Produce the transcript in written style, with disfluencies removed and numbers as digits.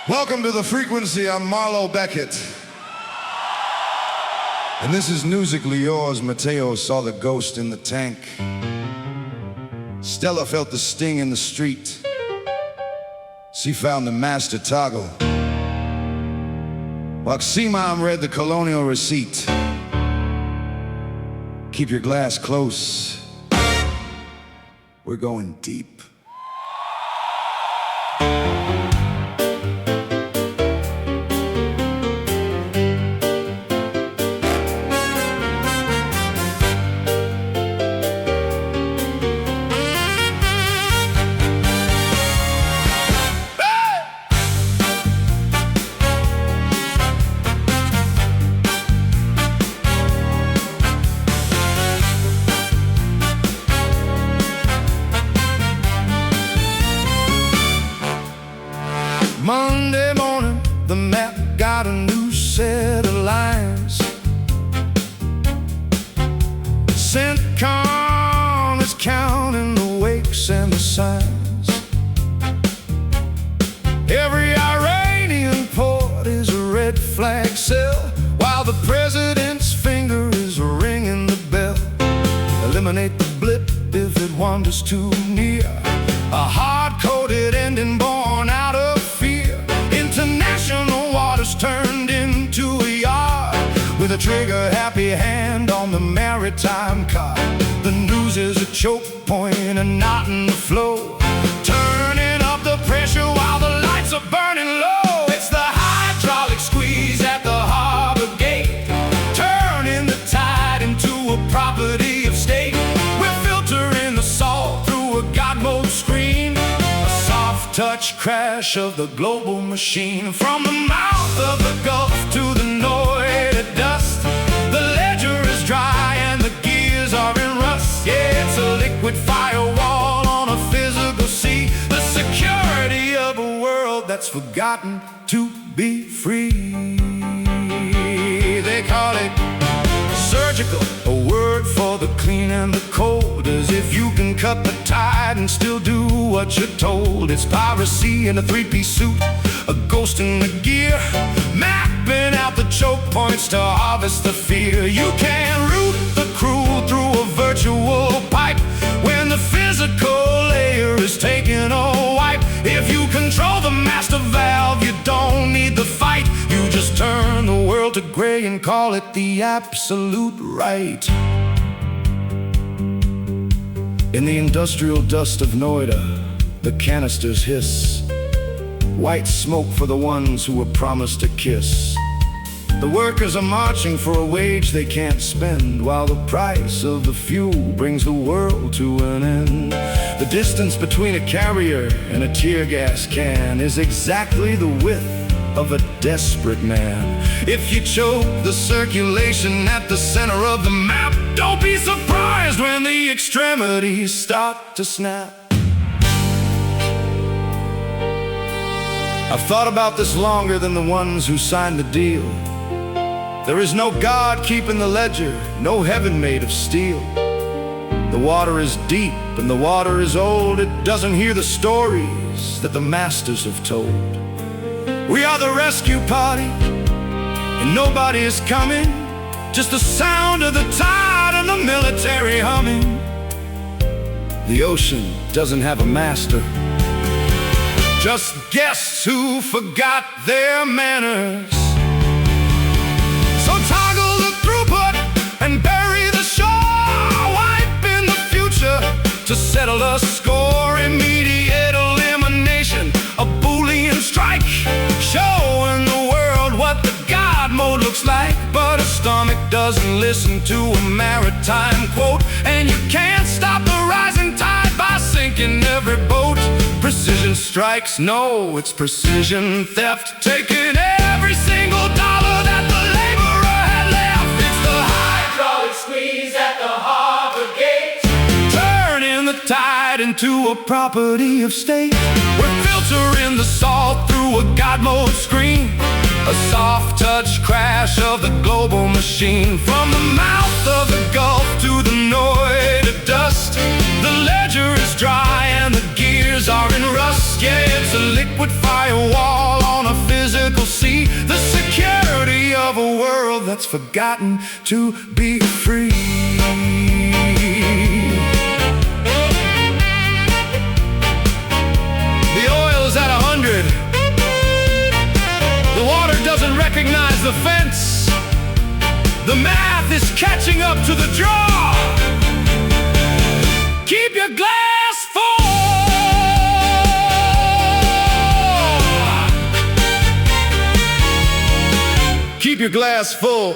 Welcome to the frequency. I'm Marlowe Beckett. And this is Newsically Yours. Mateo saw the ghost in the tank. Stella felt the sting in the street. She found the master toggle, while Ximam read the colonial receipt. Keep your glass close. We're going deep. Monday morning, the map got a new set of lines. CENTCOM is counting the wakes and the signs. Every Iranian port is a red flag cell, while the president's finger is ringing the bell. Eliminate the blip if it wanders too near. A hard-coded ending born out of fear. International waters turned into a yard, with a trigger-happy hand on the maritime card. The news is a choke point, a knot in the flow, turning up the pressure while the lights are burning low. It's the hydraulic squeeze at the harbor gate, turning the tide into a property of state. We're filtering the salt through a God mode screen, a soft touch crash of the global machine. From the mouth of the Gulf to the Noida dust, the ledger is dry and the gears are in rust. Yeah, it's a liquid firewall on a physical sea, the security of a world that's forgotten to be free. They call it surgical, a word for the clean and the cold, as if you can cut the tide and still do what you're told. It's piracy in a three-piece suit, a ghost in the gear, mapping out the choke points to harvest the fear. You can route the crew through a virtual pipe when the physical layer is taking a wipe. If you control the master valve, you don't need the fight. You just turn the world to gray and call it the absolute right. In the industrial dust of Noida, the canisters hiss, white smoke for the ones who were promised a kiss. The workers are marching for a wage they can't spend, while the price of the fuel brings the world to an end. The distance between a carrier and a tear gas can is exactly the width of a desperate man. If you choke the circulation at the center of the map, don't be surprised when the extremities start to snap. I've thought about this longer than the ones who signed the deal. There is no God keeping the ledger, no heaven made of steel. The water is deep and the water is old. It doesn't hear the stories that the masters have told. We are the rescue party, and nobody is coming. Just the sound of the tide and the military humming. The ocean doesn't have a master, just guests who forgot their manners. So toggle the throughput and bury the shore, wipe in the future to settle a score. Immediate elimination, a Boolean strike, showing the world what the God mode looks like. But a stomach doesn't listen to a maritime quote, and you can't stop the rising tide by sinking every boat. Precision strikes, no, it's precision theft, taking every single dollar that the laborer had left. It's the hydraulic squeeze at the harbor gate, turning the tide into a property of state. We're filtering the salt through a God mode screen, a soft touch crash of the global machine. From the mouth of the Gulf to the Noida dust, the ledger is dry and the gears are in rust. Yeah, it's a liquid firewall on a that's forgotten to be free. The oil's at 100. The water doesn't recognize the fence. The math is catching up to the draw. Keep your glass full. Keep your glass full.